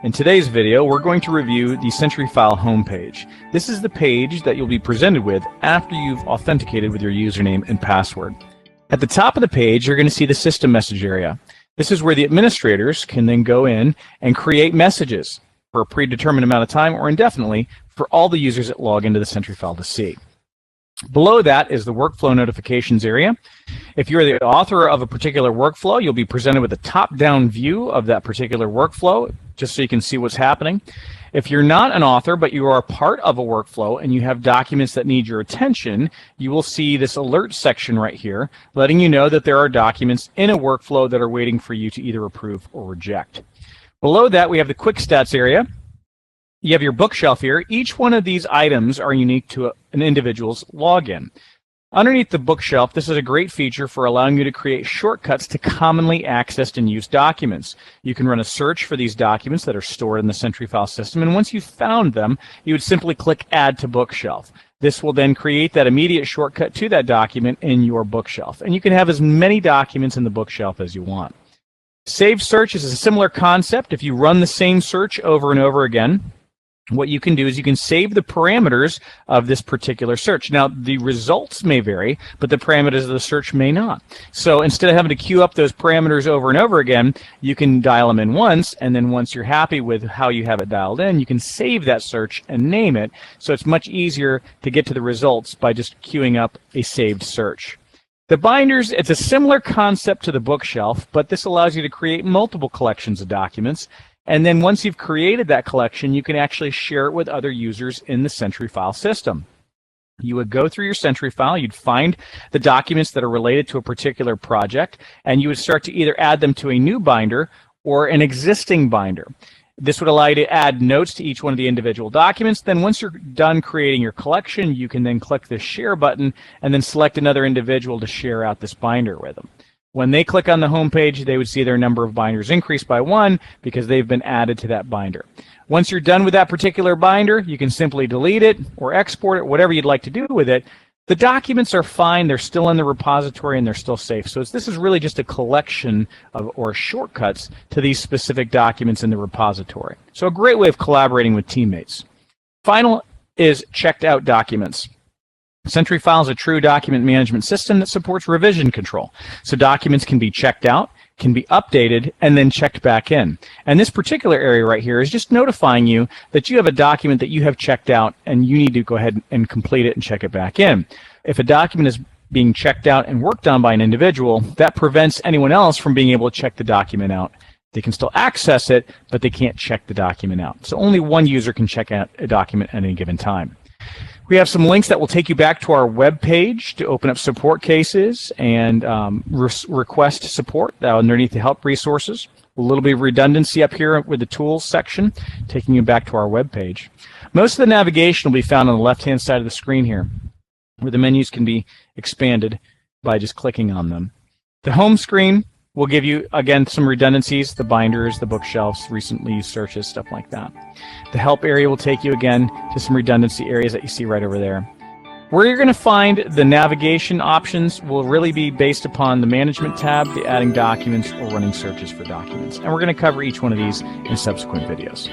In today's video, we're going to review the Sentry File Home Page. This is the page that you'll be presented with after you've authenticated with your username and password. At the top of the page, you're going to see the system message area. This is where the administrators can then go in and create messages for a predetermined amount of time or indefinitely for all the users that log into the Sentry File to see. Below that is the workflow notifications area. If you're the author of a particular workflow, you'll be presented with a top-down view of that particular workflow, just so you can see what's happening. If you're not an author, but you are part of a workflow and you have documents that need your attention, you will see this alert section right here, letting you know that there are documents in a workflow that are waiting for you to either approve or reject. Below that, we have the quick stats area. You have your bookshelf here. Each one of these items are unique to an individual's login. Underneath the bookshelf, this is a great feature for allowing you to create shortcuts to commonly accessed and used documents. You can run a search for these documents that are stored in the Sentry File system, and once you've found them, you would simply click Add to Bookshelf. This will then create that immediate shortcut to that document in your bookshelf, and you can have as many documents in the bookshelf as you want. Save search is a similar concept. If you run the same search over and over again, what you can do is you can save the parameters of this particular search. Now, the results may vary, but the parameters of the search may not. So instead of having to queue up those parameters over and over again, you can dial them in once, and then once you're happy with how you have it dialed in, you can save that search and name it. So it's much easier to get to the results by just queuing up a saved search. The binders, it's a similar concept to the bookshelf, but this allows you to create multiple collections of documents. And then once you've created that collection, you can actually share it with other users in the Sentry File system. You would go through your Sentry File, you'd find the documents that are related to a particular project, and you would start to either add them to a new binder or an existing binder. This would allow you to add notes to each one of the individual documents. Then once you're done creating your collection, you can then click the Share button and then select another individual to share out this binder with them. When they click on the home page, they would see their number of binders increase by 1 because they've been added to that binder. Once you're done with that particular binder, you can simply delete it or export it, whatever you'd like to do with it. The documents are fine. They're still in the repository and they're still safe. So this is really just a collection of or shortcuts to these specific documents in the repository. So a great way of collaborating with teammates. Final is checked out documents. Sentry File is a true document management system that supports revision control. So documents can be checked out, can be updated, and then checked back in. And this particular area right here is just notifying you that you have a document that you have checked out and you need to go ahead and complete it and check it back in. If a document is being checked out and worked on by an individual, that prevents anyone else from being able to check the document out. They can still access it, but they can't check the document out. So only one user can check out a document at any given time. We have some links that will take you back to our web page to open up support cases and request support underneath the help resources. A little bit of redundancy up here with the tools section, taking you back to our web page. Most of the navigation will be found on the left-hand side of the screen here, where the menus can be expanded by just clicking on them. The home screen will give you, again, some redundancies, the binders, the bookshelves, recently used searches, stuff like that. The help area will take you, again, to some redundancy areas that you see right over there. Where you're going to find the navigation options will really be based upon the Management tab, the adding documents, or running searches for documents. And we're going to cover each one of these in subsequent videos.